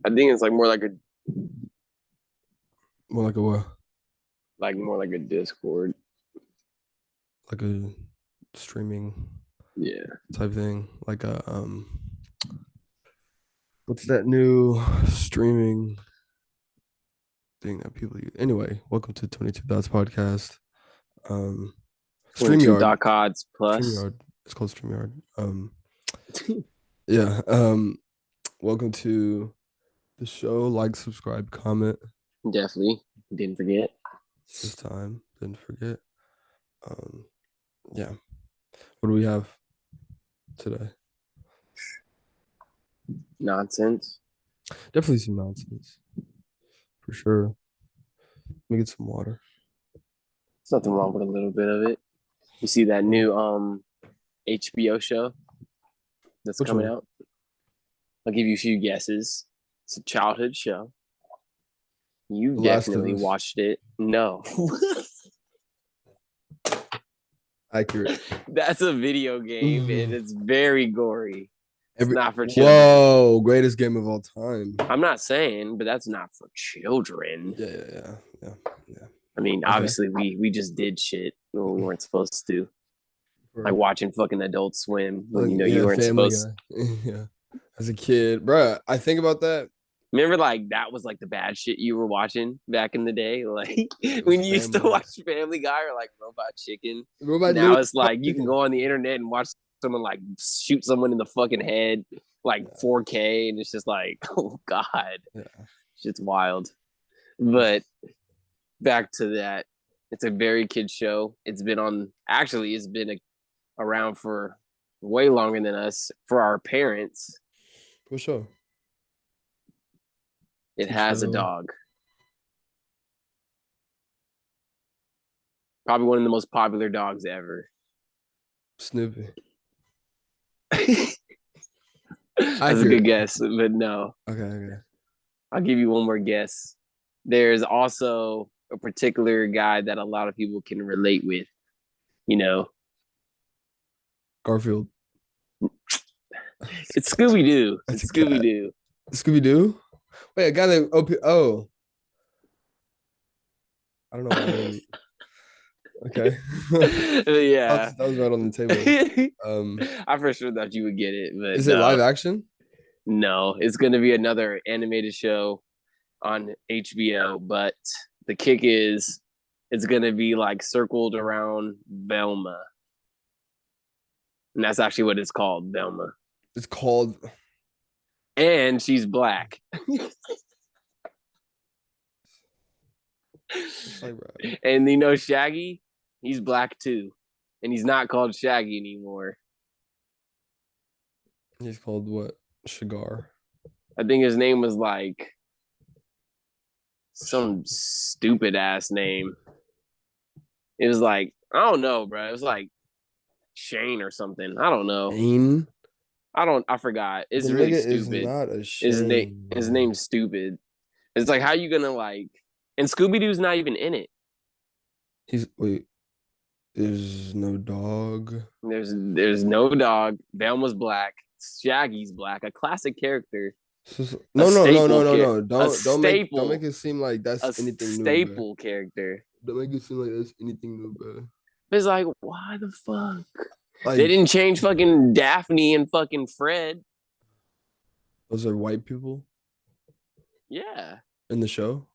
I think it's like More like a what? more like a Discord. Like a streaming Yeah. type thing. Like a what's that new streaming thing that people use? Anyway, welcome to 22 Dots podcast. Um 22 StreamYard. dot cods plus. StreamYard. It's called StreamYard. Yeah. Welcome to the show. Like, subscribe, comment Definitely. Didn't forget. this time. Didn't forget. Um, yeah. What do we have today? Nonsense. Definitely some nonsense. For sure. Let me get some water. There's nothing wrong with a little bit of it. You see that new HBO show that's Which coming one? out? I'll give you a few guesses. It's a childhood show. You The Last of definitely Us. watched it. No. Accurate. That's a video game and it's very gory. It's Every not for children. Whoa, greatest game of all time. I'm not saying, but that's not for children. Yeah. I mean, Okay. obviously we just did shit when we weren't supposed to. Like Bro. watching fucking Adult Swim when Like, you know you yeah, weren't Family supposed. Guy. Yeah. As a kid, bro, I think about that. Remember, like that was like the bad shit you were watching back in the day, like It was when you used to Family. watch Family Guy or like Robot Chicken. Robot Now literally it's like you can chicken. go on the internet and watch someone like shoot someone in the fucking head, like Yeah, 4K, and it's just like, oh god, yeah. shit's wild. But back to that, it's a very kid show. It's been on. Actually, it's been around for way longer than us. For our parents, For sure. it Kid has a show. dog. Probably one of the most popular dogs ever. Snoopy. That's a good Accurate. guess, but no. Okay. I'll give you one more guess. There's also a particular guy that a lot of people can relate with. You know, Garfield. it's Scooby Doo. That's a It's Scooby cat. Doo. Scooby Doo? Wait, a guy named OP. Oh, I don't know why I didn't. Okay. that, Yeah. was, that was right on the table. Um, I for sure thought you would get it, but is it no. live action? No, it's going to be another animated show on HBO, but the kick is it's going to be like circled around Velma. And that's actually what it's called, Velma. It's called. And she's black. It's like, bro. And you know Shaggy, he's black too. And he's not called Shaggy anymore. He's called what? Shigar. I think his name was like some stupid ass name. It was like, I don't know, bro. It was like Shane or something. I don't know. Shane. I forgot. The It's really nigga is stupid. not a His Shane, his bro. name's stupid. It's like how you gonna like and Scooby Doo's not even in it. He's wait. There's no dog. There's no dog. Velma's black. Shaggy's black. A classic character. A No, staple no, care. no. A Don't make staple. it seem like that's A anything new, bro. staple character. Don't make it seem like that's anything new, bro. It's like, why the fuck? They Like didn't change fucking Daphne and fucking Fred. those are white people Yeah. in the show.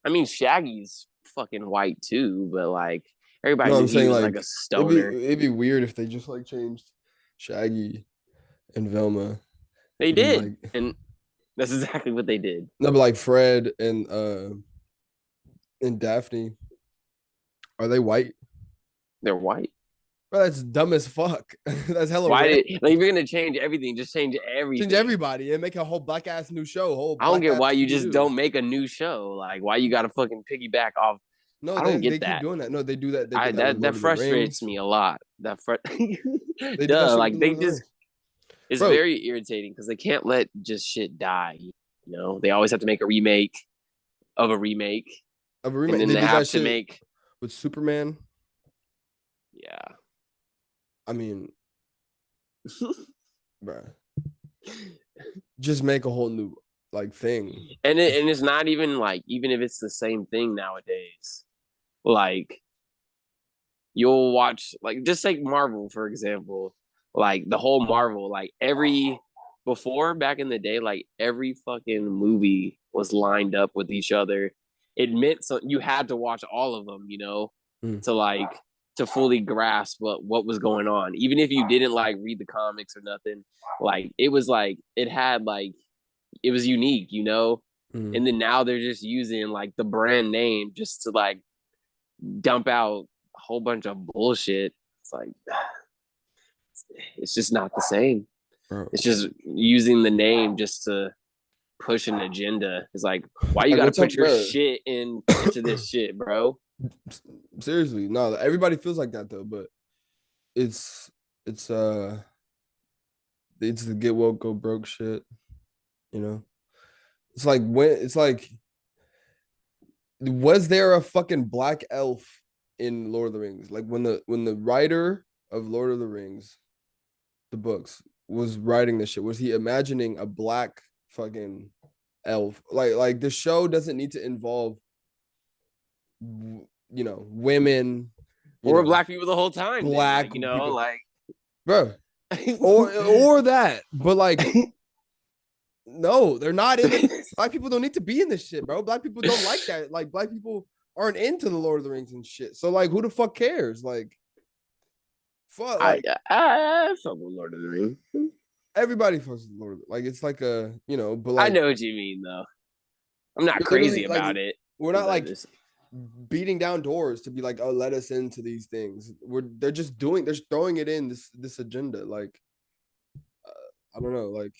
I mean, Shaggy's fucking white too, but like everybody No, I'm knew he saying was like a like stoner. it'd be weird if they just like changed Shaggy and Velma, They but then did. like And that's exactly what they did. no, but like Fred and Daphne, are they white? They're white. Bro, that's dumb as fuck. That's hella Why random. did like if you're gonna change everything, just change Change everything. everybody and make a whole black ass new show, whole I don't black get ass why you Scooby just Doo. don't make a new show. Like why you gotta fucking piggyback off. No, I don't they get keep that. doing that. No, they do that. They I did that with that Lord of the frustrates Rings. me a lot. They did that Duh, shit with like Lord they of the just Rings, it's bro. very irritating because they can't let just shit die. You know, they always have to make a remake of a remake, Of a and remake, then they they did have that to shit make with Superman. yeah. I mean, bro, just make a whole new like thing. And it's not even like even if it's the same thing nowadays. Like you'll watch like just take Marvel for example. Like the whole Marvel, like every before back in the day, like every fucking movie was lined up with each other. It meant so you had to watch all of them, Mm. to like to fully grasp what was going on. Even if you didn't like read the comics or nothing, like it was like it had like it was unique. Mm. And then now they're just using like the brand name just to like dump out a whole bunch of bullshit. It's like it's just not the same. Bro. It's just using the name just to push an agenda. It's like, why you Like got to what's up, put your bro? shit into this shit, bro? Seriously, no, everybody feels like that though, but it's it's uh it's the get woke go broke shit, you know. It's like when it's like, was there a fucking black elf in Lord of the Rings? Like when the writer of Lord of the Rings, the books, was writing this shit, was he imagining a black fucking elf? Like the show doesn't need to involve women, Or black people the whole time. Then, black like, people, like, bro, or that. But like, no, they're not in the. Black people don't need to be in this shit, bro. Black people don't like that. Like, black people aren't into the Lord of the Rings and shit. So like, who the fuck cares? Like, fuck, I, like I fuck with Lord of the Rings. everybody fucks with the Lord. Like, it's like but I like know what you mean, though. I'm not we're crazy literally like about it. we're not But like beating down doors to be like, oh, let us into these things. They're just they're just throwing it in this agenda. Like, I don't know, like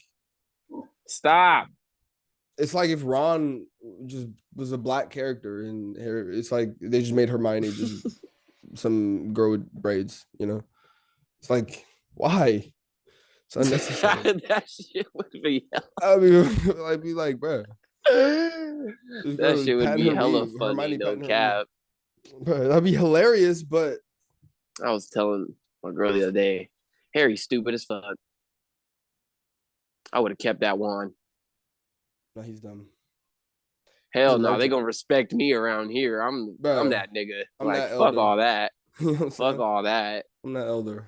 stop. it's like if Ron just was a black character and it's like they just made Hermione just some girl with braids, you know? It's like, why? It's unnecessary. That shit would be I mean, I'd be like, bro, this that girl is shit would patting be her hella wing, funny, Hermione no patting her wing. cap. Bro, that'd be hilarious, but I was telling my girl the other day, Harry's stupid as fuck. I would have kept that wand. no, he's dumb. He's Hell no, they allergic. gonna respect me around here. I'm Bro, that nigga. I'm Like that fuck elder. all that. You know what I'm Fuck saying? all that. I'm that elder.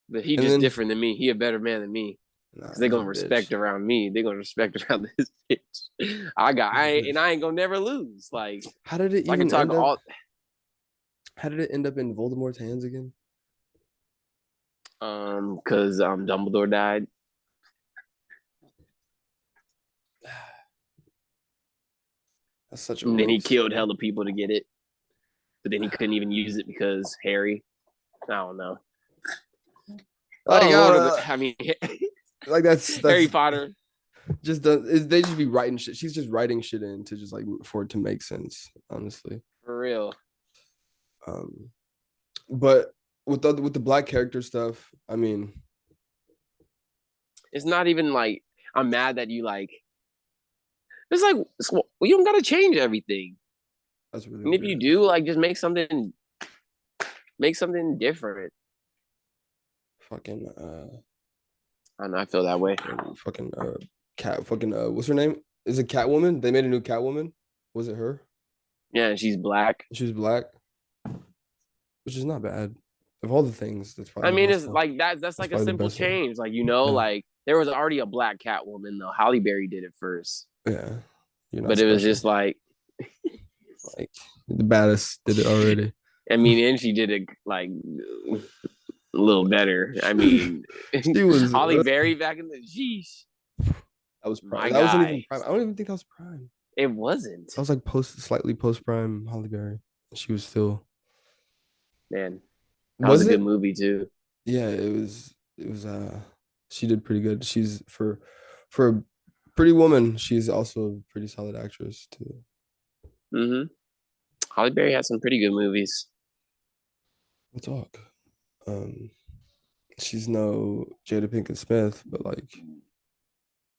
But he And just then, different than me. He a better man than me. nah, Cause they he's a gonna bitch. respect around me. They gonna respect around this bitch. He's a bitch. I ain't gonna never lose. Like How did it I can even talk end up? all How did it end up in Voldemort's hands again? cause Dumbledore died. That's such a And then he rogue killed story. hella people to get it. But then he couldn't even use it because Harry. I don't know. Like, I mean like that's Harry Potter. just they just be writing shit. She's just writing shit in to just like for it to make sense, honestly. For real. Um, but with the black character stuff, I mean, It's not even like I'm mad that you like. It's like you don't gotta change everything. that's really And what if it you is. do, like just make something different. Fucking I don't know. I feel that way. fucking cat fucking what's her name? Is it Catwoman? They made a new Catwoman. Was it her? Yeah, and she's black. She was black, which is not bad. Of all the things, that's I probably the mean, best it's one. like that. That's That's like a probably the simple best one. change. Like Yeah, like there was already a black Catwoman though. Halle Berry did it first, yeah. You're not but it was special. just like, Like the baddest did it already. I mean, and she did it like a little better. I mean, She was Halle Berry back in the Jeez, that was prime. my That wasn't guy. even prime. I don't even think that was prime. It wasn't, That was like slightly post prime Holly Berry. She was still. man. That was a Was good it? movie too. Yeah, it was. It was. She did pretty good. She's for a pretty woman. She's also a pretty solid actress too. Mm-hmm. Halle Berry had some pretty good movies. We'll talk. Um, she's no Jada Pinkett Smith, but like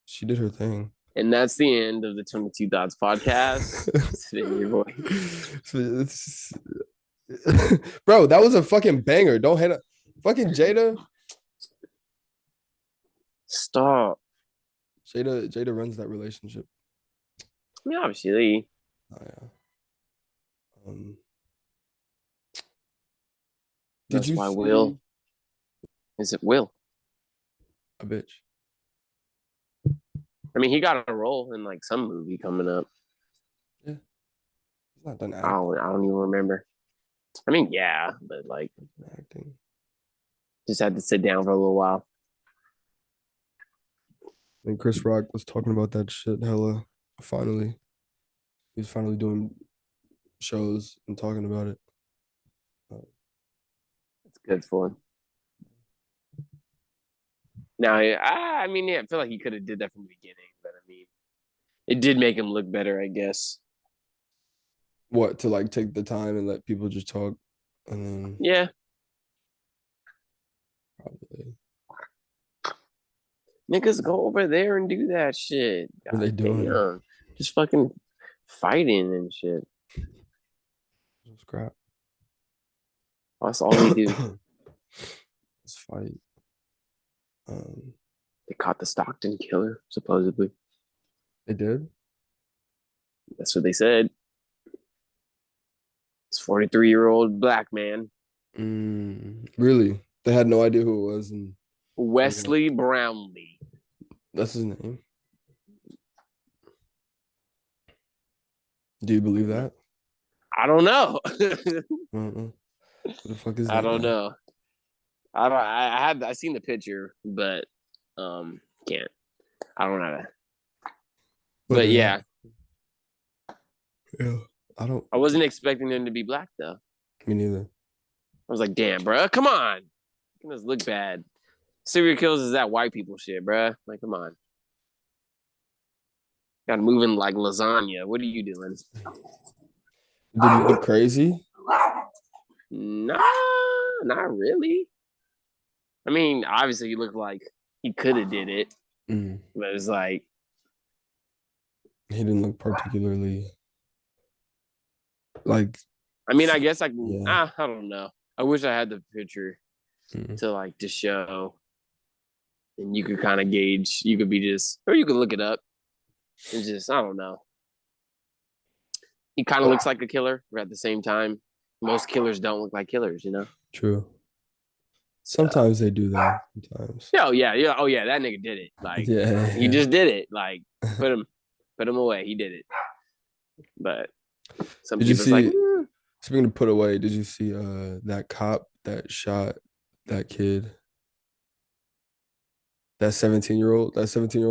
she did her thing. And that's the end of the 22 Thoughts podcast. Your boy. Bro, that was a fucking banger. Don't hate it. Fucking Jada. Stop. Jada runs that relationship. I mean, obviously. Oh yeah. Did That's you why see Will. Is it Will? a bitch? I mean, he got a role in like some movie coming up. Yeah. He's not done I acting. don't even remember. I mean, yeah, but like Acting. just had to sit down for a little while. And Chris Rock was talking about that shit hella. Finally, he's finally doing shows and talking about it. It's good for him. Now, I mean, yeah, I feel like he could have did that from the beginning, but I mean, it did make him look better, I guess. What to like take the time and let people just talk, and then Yeah, probably niggas go over there and do that shit. what are they God doing? damn, just fucking fighting and shit. Scrap. That's all they do. Let's fight. Um, They caught the Stockton killer, supposedly. they did. That's what they said. It's 43-year-old black man, Really? They had no idea who it was, and Wesley Brownlee. that's his name. Do you believe that? I don't know. Who the fuck is I that don't guy? know. I don't. I seen the picture, but can't. I don't know. But But yeah, yeah, I don't. I wasn't expecting him to be black though. Me neither. I was like, damn, bro, come on. Making us look bad. Serial killers is that white people shit, bro. Like, come on. Got moving like lasagna. What are you doing? Did he look crazy? Nah, not really. I mean, obviously, he looked like he could have did it, but it's like He didn't look particularly like. I mean, I guess I can. Yeah. I don't know. I wish I had the picture Mm. to like to show, and you could kind of gauge. You could be just, or you could look it up. And just, I don't know. He kind of looks like a killer, but at the same time, most killers don't look like killers, you know. True. So, Sometimes they do that. Sometimes. oh yeah. Oh yeah, that nigga did it. Like he Yeah. just did it. Like put him away. He did it. But some Did you people's like, see? Speaking of put away, did you see that cop that shot that kid? That 17-year-old,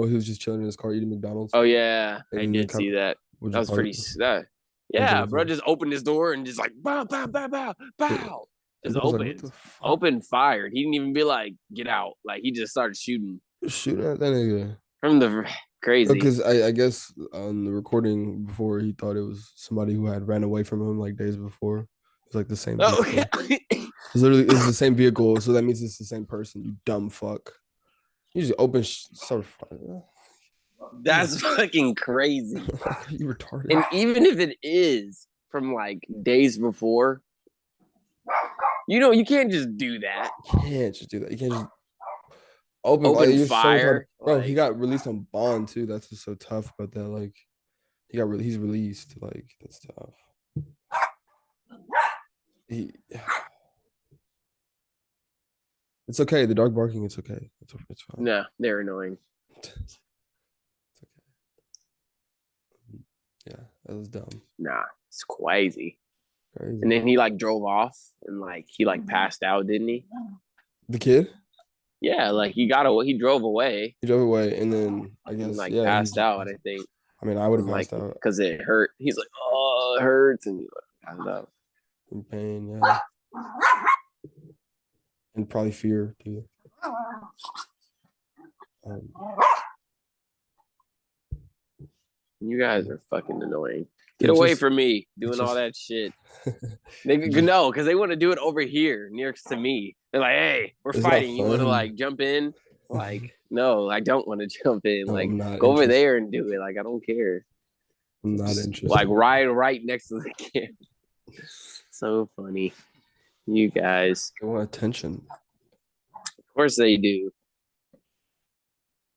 he was just chilling in his car eating McDonald's. oh yeah, And I then the did cop, see that. what'd That you was thought? pretty. Yeah, bro, just opened his door and just like bow, bow, bow, bow, Yeah. bow. Just I was like, what opened, the fuck? open fired. He didn't even be like, get out. Like he just started shooting Shooting at that nigga. from the crazy. Because I guess on the recording before he thought it was somebody who had ran away from him like days before. It's like the same Oh, vehicle. It's the same vehicle, so that means it's the same person. You dumb fuck. You just open so that's fucking crazy. You retarded. And even if it is from like days before, you can't just do that. You can't just do that. You can't just open fire, so bro. He got released on bond too. That's what's so tough about that. Like he's released. Like that's tough. It's okay. The dog barking. It's okay. It's fine. No, they're annoying. It's okay. Yeah, that was dumb. Nah, it's crazy. Crazy. And then he like drove off and like he like passed out, didn't he? The kid? Yeah, like he drove away. He drove away, and then I guess like yeah, passed out. I think. I mean, I would have like passed out because it hurt. He's like, oh, it hurts, and he like passed out. in pain. Yeah, and probably fear too. You guys are fucking annoying. Get away from me doing all that shit. They no, because they want to do it over here next to me. They're like, hey, we're fighting. You want to like jump in? Like, no, I don't want to jump in. No, like, I'm not go over interested. there and do it. Like, I don't care. I'm not Just, interested. like right next to the camera. So funny. You guys. They want attention. Of course they do.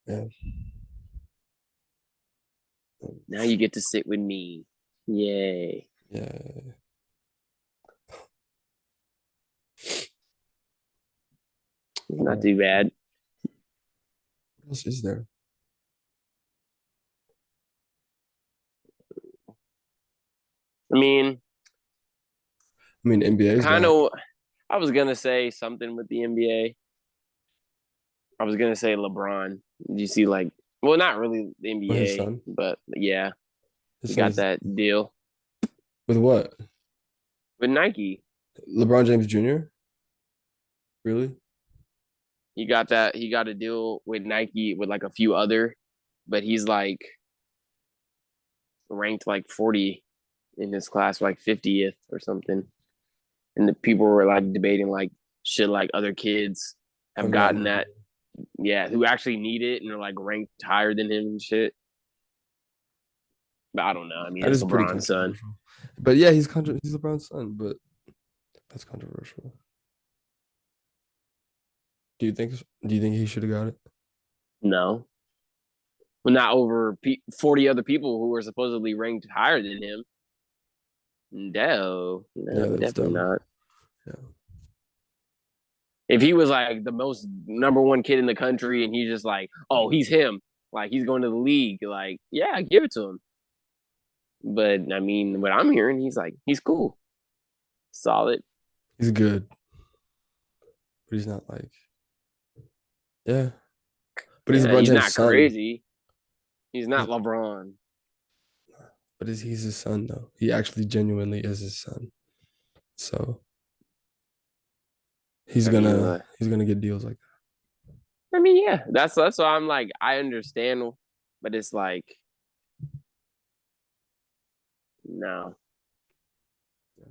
Yeah. Now you get to sit with me. Yay. Yeah. Not too bad. What else is there? I mean, NBA is kind got of. I was gonna say something with the NBA. I was gonna say LeBron. Did you see well, not really the his NBA, son. but yeah, His he son got is that deal with what? with Nike. LeBron James Jr. Really? He got that. He got a deal with Nike with like a few other, but he's like ranked like 40 in his class, like 50th or something. And the people were like debating like should like other kids have I've gotten gotten that, yeah, who actually need it and are like ranked higher than him and shit. But I don't know. I mean, that it's is pretty LeBron's son. controversial. But yeah, he's LeBron's son, but that's controversial. Do you think he should have got it? No, well, not over 40 other people who were supposedly ranked higher than him. No, Yeah, that's definitely dumb. not. Yeah. If he was like the most number one kid in the country and he's just like, oh, he's him, like he's going to the league, like, yeah, give it to him. But I mean, what I'm hearing, he's cool, solid. He's good. But he's not like yeah. But he's Yeah, LeBron he's James' not son. crazy. He's not LeBron. But he's his son though. He actually genuinely is his son. So he's I mean, gonna get deals like yeah, that's why I'm like, I understand, but it's like, no. that.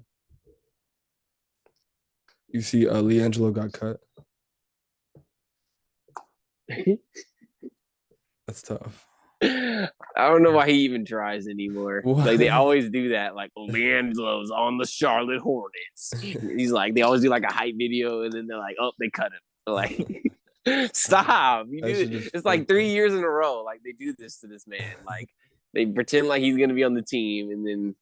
You see, LiAngelo got cut. That's tough. I don't know why he even tries anymore. What? Like they always do that. Like Leangelo's on the Charlotte Hornets. He's like they always do like a hype video, and then they're like, "Oh, they cut him." Like, stop! You do it's like 3 years in a row. Like they do this to this man. Like they pretend like he's gonna be on the team, and then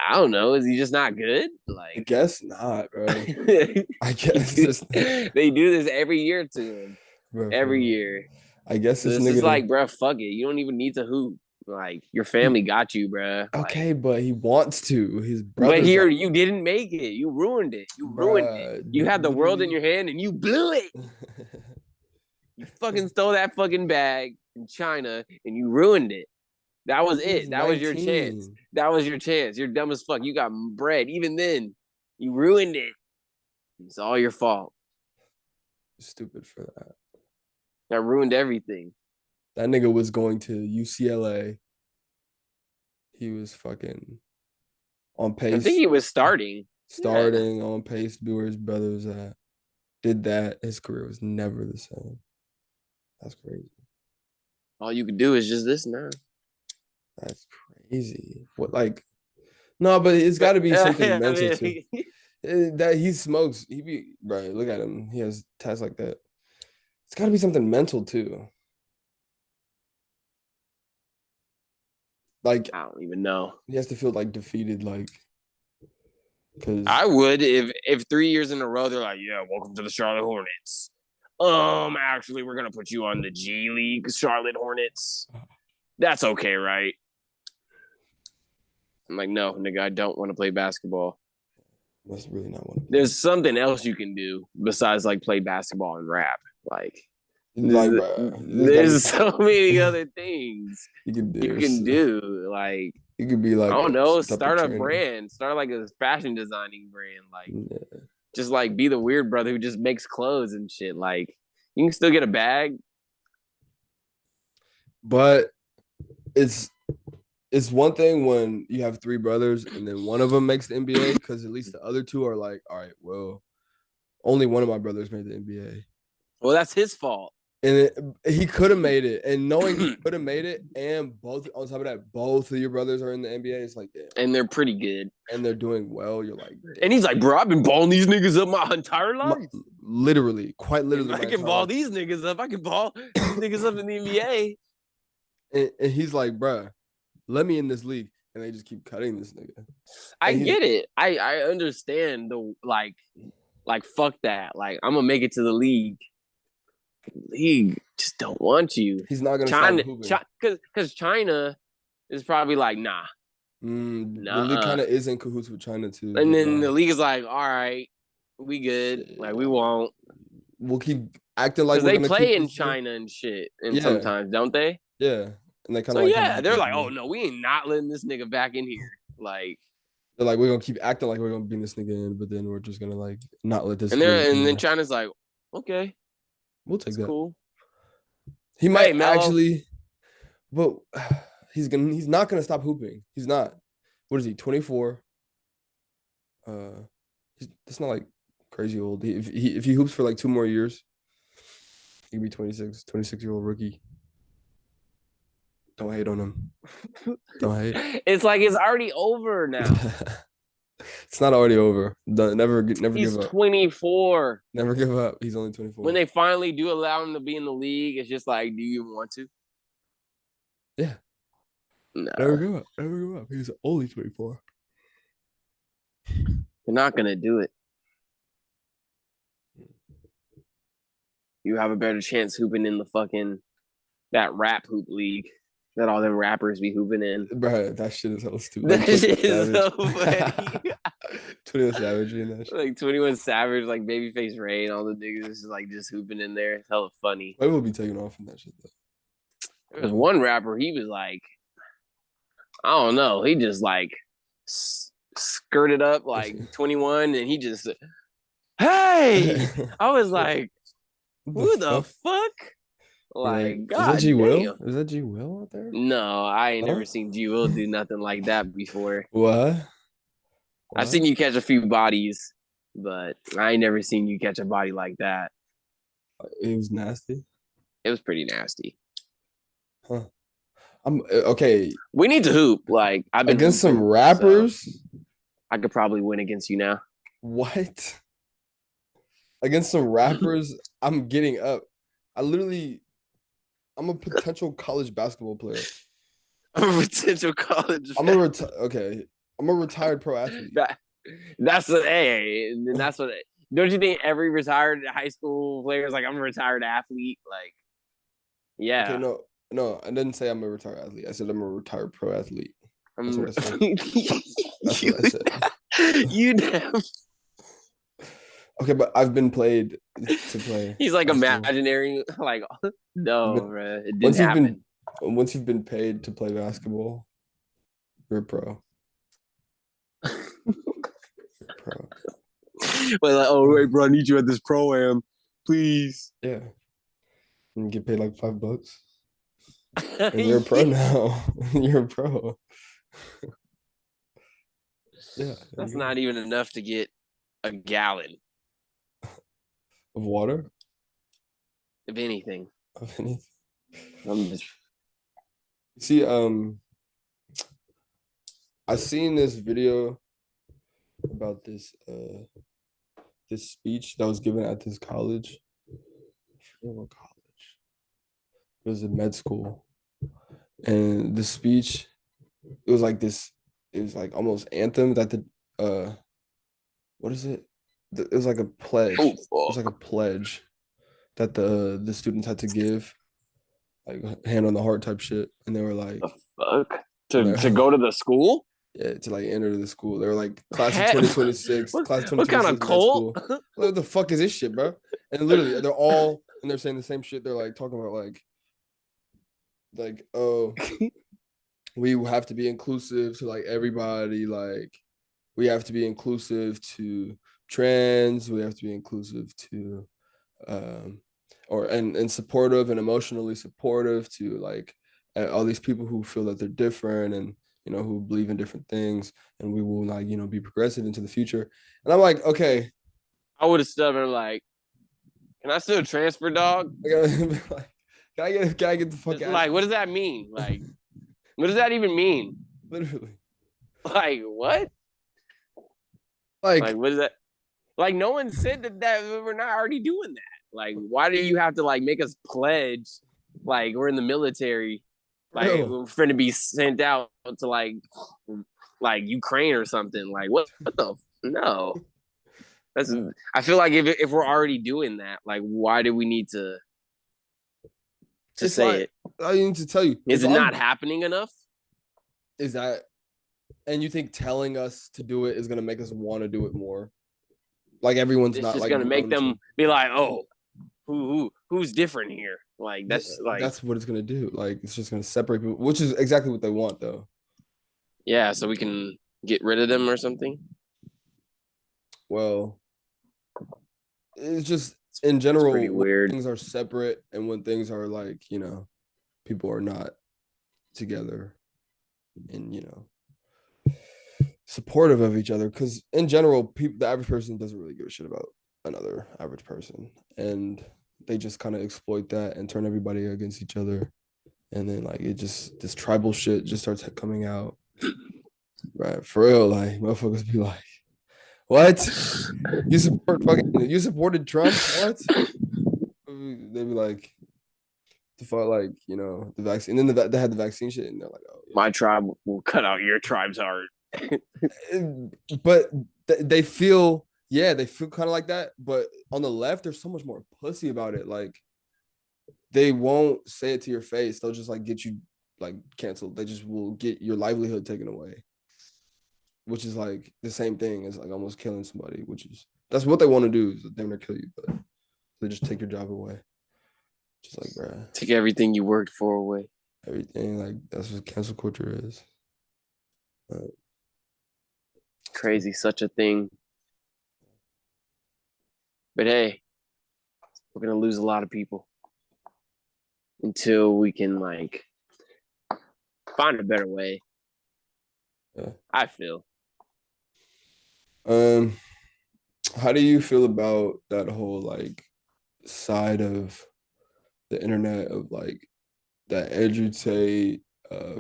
I don't know. Is he just not good? Like I guess not, bro. I guess they do this every year to him. Bro, every year. I guess So this it's nigga just like, bro, fuck it. You don't even need to hoop. Like your family got you, bro. okay, like, but he wants to. His but here like, you didn't make it. You ruined it. You ruined it. You had the world in your hand and you blew it. You fucking stole that fucking bag in China and you ruined it. That was it. That 19. Was your chance. That was your chance. You're dumb as fuck. You got bread. Even then, you ruined it. It's all your fault. Stupid for that. That ruined everything. That nigga was going to UCLA. He was fucking on pace. I think he was starting on pace to be where his brother was at. Did that. His career was never the same. That's crazy. All you could do is just this now. That's crazy. What, like, no, but it's got to be something mental too. That he smokes. He be right. Look at him. He has tats like that. It's got to be something mental too. Like I don't even know. He has to feel like defeated, like. Because I would if 3 years in a row they're like, yeah, welcome to the Charlotte Hornets. Actually, we're gonna put you on the G League, Charlotte Hornets. That's okay, right? I'm like, no, nigga, I don't want to play basketball. That's really not one. There's something else you can do besides like play basketball and rap. Like there's so many other things you can do. Like you could be like, I don't know, start a brand, start like a fashion designing brand. Like just like be the weird brother who just makes clothes and shit. Like you can still get a bag. But it's one thing when you have three brothers and then one of them makes the NBA, because at least the other two are like, all right, well, only one of my brothers made the NBA. Well, that's his fault. And he could have made it. And knowing he could have made it, and both on top of that, both of your brothers are in the NBA, it's like, damn. And they're pretty good. And they're doing well. You're like, damn. And he's like, bro, I've been balling these niggas up my entire life. Literally, quite literally. If I can ball these niggas up, I can ball these niggas up in the NBA. and he's like, bruh, let me in this league, and they just keep cutting this nigga. I And get it. I understand the like fuck that. Like I'm gonna make it to the league. League just don't want you. he's not gonna stop China, hooping. because China is probably like nah, The league nah. kind of is in cahoots with China too. And then the league is like, all right, we good. Like we won't. We'll keep acting like Because we're they gonna keep play in this shit. China and shit, and Yeah, sometimes don't they? yeah. And they kind So of like have yeah, that they're like, oh mentality. no, we ain't not letting this nigga back in here. Like, They're like, we're gonna keep acting like we're gonna bring this nigga in, but then we're just gonna like not let this. and then China's like, okay, We'll take it's that. cool. He might Hey, Melo, actually, but he's not gonna stop hooping. He's not. What is he? 24. It's not like crazy old. If he hoops for like 2 more years, he could be 26, 26-year-old rookie. Don't hate on him. Don't hate. it's like it's already over now. It's not already over. Never He's give up. 24. Never give up. He's only 24. When they finally do allow him to be in the league, it's just like, do you want to? Yeah. No, Never give up. Never give up. He's only 24. you're not gonna do it. You have a better chance hooping in the fucking that rap hoop league that all them rappers be hooping in. Bro, that shit is so stupid. That Like shit 21 is so Savage. funny. 21 Savage in that shit. Like 21 Savage, like Babyface Ray, and all the niggas is like just hooping in there. It's hella funny. I will be taking off in that shit though. There was one rapper, he was like, I don't know, he just like skirted up like 21, and he just, hey, I was like, who the fuck? Like, is God that G Will? damn. Is that G Will out there? No, I ain't never seen G Will do nothing like that before. What? I've seen you catch a few bodies, but I ain't never seen you catch a body like that. It was nasty. It was pretty nasty. Huh. I'm okay. We need to hoop. Like I've been against hooping, some rappers. So I could probably win against you now. What? Against some rappers, I'm getting up. I'm a potential college basketball player. I'm a potential college. I'm a retired pro athlete. That's what. Hey, and that's what. Don't you think every retired high school player is like, I'm a retired athlete? Like, yeah. Okay, no, I didn't say I'm a retired athlete. I said I'm a retired pro athlete. That's what I said. That's what I said. You damn. Okay, but I've been played to play. He's like imaginary. Like, no, bro, it didn't happen. Once you've been paid to play basketball, you're a pro. Pro. But like, oh wait, bro, I need you at this pro-am, please. Yeah. And you get paid like $5. And you're a pro now. You're a pro. Yeah. That's not even enough to get a gallon of water? Of anything. Of anything. I'm just see, I seen this video about this speech that was given at this college. I forget what college. It was a med school. And the speech, it was like almost anthem that what is it? It was like a pledge. It was like a pledge that the students had to give, like hand on the heart type shit. And they were like, the fuck? To go to the school? Yeah, to like enter the school. They were like, class of 2026, class of 2026. What kind of cult? What the fuck is this shit, bro? And literally, they're saying the same shit. They're like talking about like, oh, we have to be inclusive to like everybody. Like, we have to be inclusive to trans. We have to be inclusive to, and supportive and emotionally supportive to like all these people who feel that they're different and who believe in different things, and we will like be progressive into the future. And I'm like, okay, I would have stood there like, can I still transfer, dog? Can I get the fuck out? Like, what does that mean? Like, what does that even mean? Literally. Like, what? Like what is that? Like, no one said that we're not already doing that. Like, why do you have to like make us pledge? Like, we're in the military Like Real. we're finna be sent out to like Ukraine or something. Like what the no. That's I feel like if we're already doing that, like why do we need to It's say like it? I need to tell you Is if it not I'm happening enough? is that and you think telling us to do it is gonna make us want to do it more? Like everyone's It's not just like gonna make them volunteering. be like, oh, who's different here? Like Yeah, that's like that's what it's gonna do. Like it's just gonna separate people, which is exactly what they want, though. yeah, so we can get rid of them or something. Well, it's just in It's pretty general when weird. things are separate and when things are like people are not together and supportive of each other. Because in general, people, the average person doesn't really give a shit about another average person, and they just kind of exploit that and turn everybody against each other. And then like it just this tribal shit just starts coming out. Right. For real, like motherfuckers be like, what? You supported Trump? What? They'd be like, the fuck, like, the vaccine. And then they had the vaccine shit, and they're like, oh My tribe will cut out your tribe's heart. yeah. But they feel, yeah, they feel kind of like that. But on the left, they're so much more pussy about it. Like, they won't say it to your face. They'll just like get you like canceled. They just will get your livelihood taken away, which is like the same thing as like almost killing somebody, which is that's what they want to do is they want to kill you, but they just take your job away. Just like, bruh, Take everything you worked for away. everything, like that's what cancel culture is. Crazy, such a thing. But hey, we're gonna lose a lot of people until we can like find a better way. Yeah. I feel. Um, how do you feel about that whole like side of the internet of like that Andrew Tate,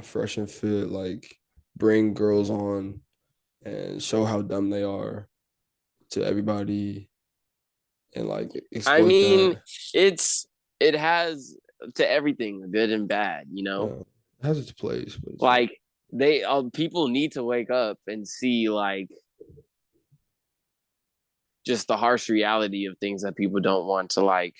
Fresh and Fit, like bring girls on and show how dumb they are to everybody and like I exploit mean, that. it has to everything, good and bad, you know? It has its place, but it's like, Like people need to wake up and see like just the harsh reality of things that people don't want to like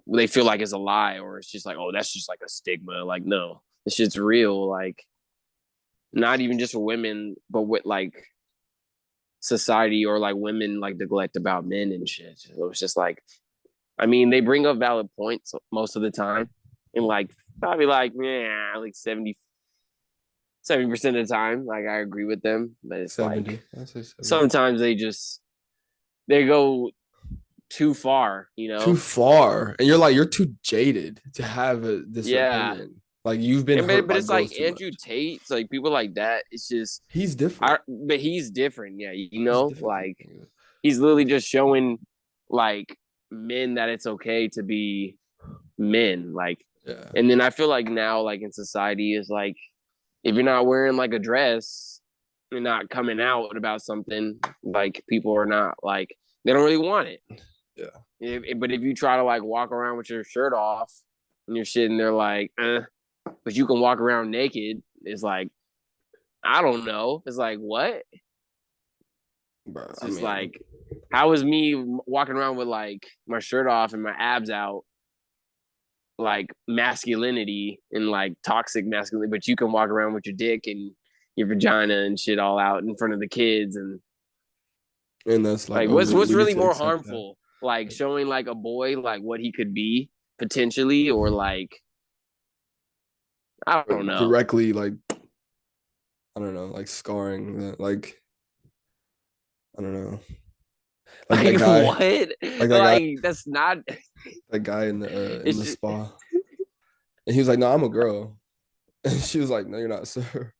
they feel like it's a lie or it's just like, oh, that's just like a stigma. Like, no, this shit's real. Like, not even just for women, but with like society or like women like neglect about men and shit. So it's just like, I mean, they bring up valid points most of the time, and like probably like yeah, like 70% of the time, like I agree with them, but it's 70. like I say 70. sometimes they go too far, you Too know? far. And you're like, you're too jaded to have this Yeah. opinion. Like you've been And hurt but by it's like girls too Andrew much. Tate, it's like people like that. It's just He's different. but he's different, yeah. You He's know, different. like he's literally just showing like men that it's okay to be men. Like, Yeah. and then I feel like now, like in society, is like if you're not wearing like a dress, you're not coming out about something. Like people are not like they don't really want it. Yeah. But if you try to like walk around with your shirt off and your shit, and they're like, but you can walk around naked. It's like I don't know. It's like what? Bro, It's I just mean, like how is me walking around with like my shirt off and my abs out, like masculinity and like toxic masculinity, but you can walk around with your dick and your vagina and shit all out in front of the kids and and that's like, like oh, what's we need really to more accept that. harmful? Like showing like a boy like what he could be potentially or like I don't know. Directly, like, I don't know, like scarring that, like, I don't know. Like that Like guy, what? like Like that's not that guy in it's the just, spa. And he was like, no, I'm a girl. And she was like, no, you're not, sir.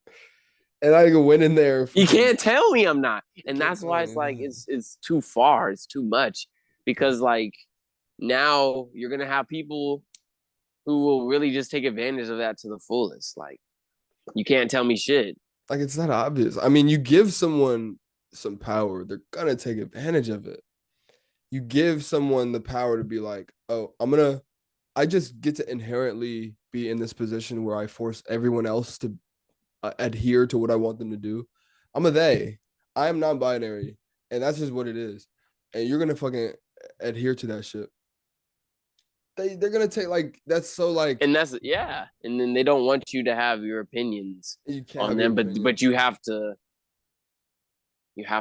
And I went in there you fucking, can't tell me I'm not. you And can't that's tell why me it's like that. it's too far, it's too much because like now you're going to have people who will really just take advantage of that to the fullest. Like you can't tell me shit. Like it's not obvious. I mean, you give someone some power, they're gonna take advantage of it. You give someone the power to be like, oh, I just get to inherently be in this position where I force everyone else to adhere to what I want them to do. I'm a they. I am non-binary, and that's just what it is. And you're gonna fucking adhere to that shit. They're gonna take like that's so like And that's and then they don't want you to have your opinions you can't on have your them, opinion. but you have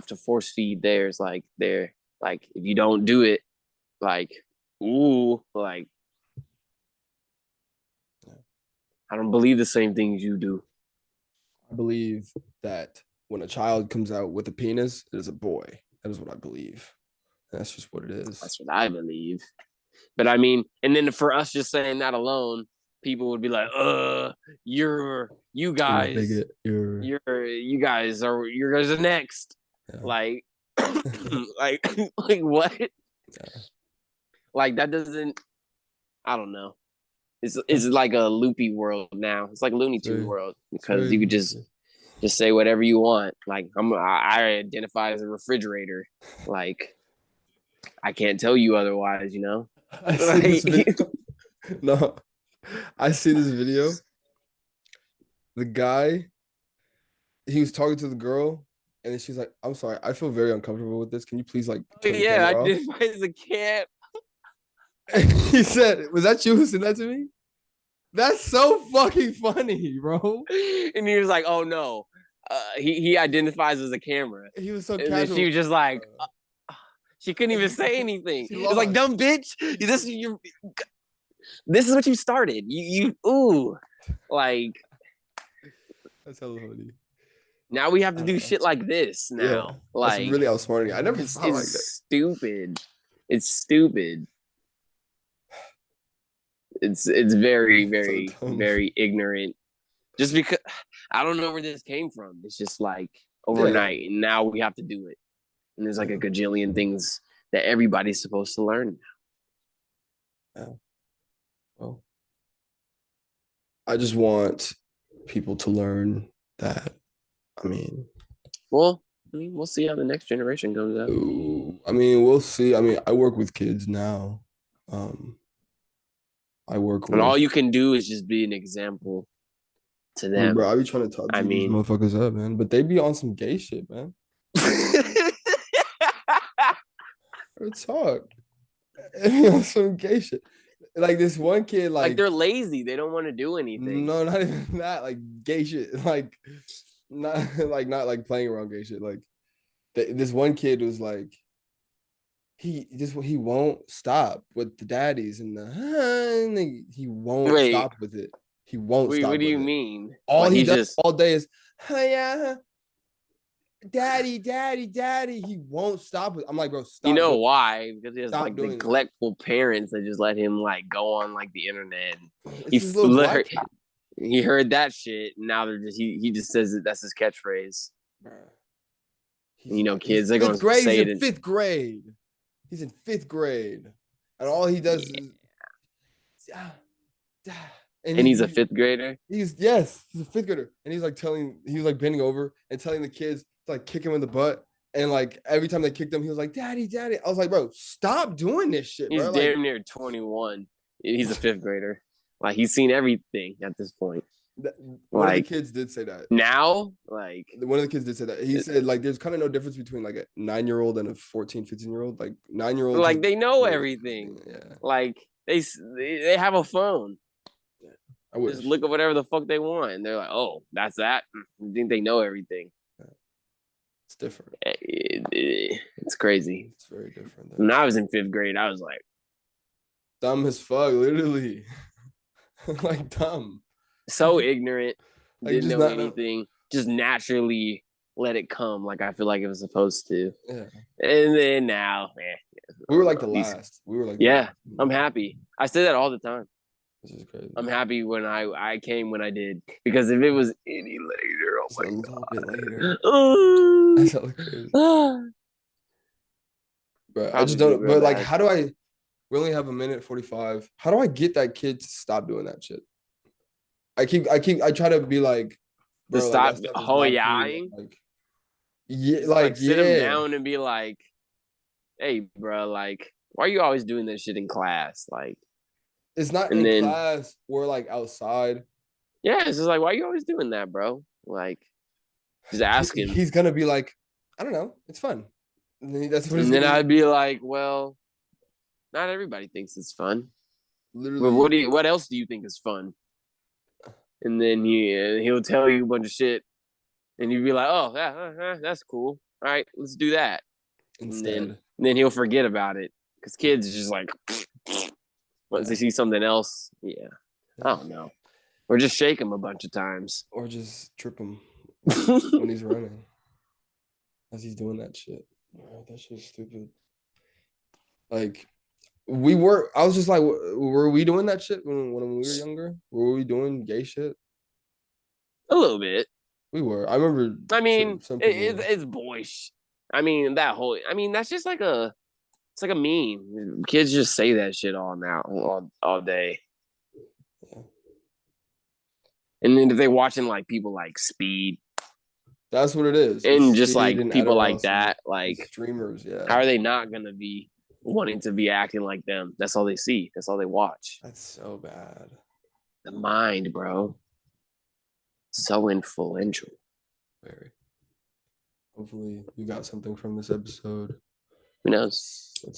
to force feed theirs. Like they're like if you don't do it, like ooh, like I don't believe the same things you do. I believe that when a child comes out with a penis, it is a boy. That is what I believe. That's just what it is. That's what I believe. But I mean, and then for us just saying that alone, people would be like, you guys, you guys are next." Yeah. Like like what? Yeah. Like that doesn't. I don't know. It's like a loopy world now. It's like Looney Tunes world because you could just say whatever you want. Like I identify as a refrigerator. Like I can't tell you otherwise. You know. I see this video. No, I see this video. The guy, he was talking to the girl, and then she's like, "I'm sorry, I feel very uncomfortable with this. Can you please like turn the camera off?" Identify as a cat. He said, "Was that you who said that to me?" That's so fucking funny, bro. And he was like, "Oh no." He identifies as a camera. He was so and casual. She was just like, she couldn't even say anything. It's like, dumb bitch. This is what you started. You ooh, like. That's hella funny. Now we have to do shit like this. Now, yeah, like that's really outsmarting. I never thought like that. Stupid. It's stupid. It's very, very, so very ignorant. Just because I don't know where this came from. It's just like overnight, and now we have to do it. And there's like a gajillion things that everybody's supposed to learn now. Yeah. Well, I just want people to learn that. I mean, we'll see how the next generation goes out. I mean, we'll see. I mean, I work with kids now. I work with, and all you can do is just be an example to them. Bro, I be trying to talk to these motherfuckers up, man, but they be on some gay shit, man. Talk. On some gay shit. Like this one kid, like they're lazy. They don't want to do anything. No, not even that. Like gay shit. Like not like playing around gay shit. Like this one kid was like, he won't stop with the daddies and he won't stop with it. He won't stop. What do you mean? All he does all day is, yeah, daddy. He won't stop it. I'm like, bro, stop. You know why? Because he has like neglectful parents that just let him like go on like the internet. He heard that shit. And now they're just he just says that that's his catchphrase. You know, kids they're going to say it in fifth grade. He's in fifth grade, and all he does is, and he's a fifth grader. He's a fifth grader, and he's like bending over and telling the kids to like kick him in the butt, and like every time they kicked him, he was like, "Daddy." I was like, "Bro, stop doing this shit." He's bro. damn near 21. He's a fifth grader. Like he's seen everything at this point. One of the kids did say that. Now, like one of the kids did say that. He said like there's kind of no difference between like a 9-year-old and a 14, 15-year-old. Like 9-year-old, like they know everything. Yeah. Like they have a phone. Yeah. I wish. Just look at whatever the fuck they want. And they're like, oh, that's that. I think they know everything. Yeah. It's different. It's crazy. It's very different. When I was in fifth grade, I was like dumb as fuck, literally. Like dumb. So ignorant, didn't know anything, just naturally let it come like I feel like it was supposed to. Yeah. And then now, we were like the last. We were like, I'm happy. I say that all the time. This is crazy. I'm happy when I came when I did, because if it was any later, oh my God. A little bit later. That's so crazy. But I just don't. But like, how do I? We only have a minute 45. How do I get that kid to stop doing that shit? I try to be like, bro, to stop hoying. Like, sit him down and be like, hey, bro, like, why are you always doing this shit in class? Like, It's not And in then class or like outside. yeah, it's just like, why are you always doing that, bro? Like, just ask him. He's gonna be like, I don't know, it's fun. That's what he's And then gonna I'd be like, well, not everybody thinks it's fun. Well, literally. what else do you think is fun? And then he'll tell you a bunch of shit, and you'd be like, oh, that's cool. All right, let's do that. And then Instead. he'll forget about it because kids are just like once Yeah. they see something else, yeah, I don't know, or just shake him a bunch of times. Or just trip him when he's running as he's doing that shit. Bro, that shit's stupid. Like I was just like, were we doing that shit when we were younger? Were we doing gay shit? A little bit. We were. I remember I mean, some people. it's boyish. I mean, that's just like it's like a meme. Kids just say that shit all day. Yeah. And then if they watching like people like Speed That's what it is. and It's just Speed like and people like Edoros that, and like streamers. how Yeah. are they not gonna be wanting to be acting like them? That's all they see. That's all they watch. That's so bad. The mind, bro. So influential. Very. Hopefully you got something from this episode. Who knows? Let's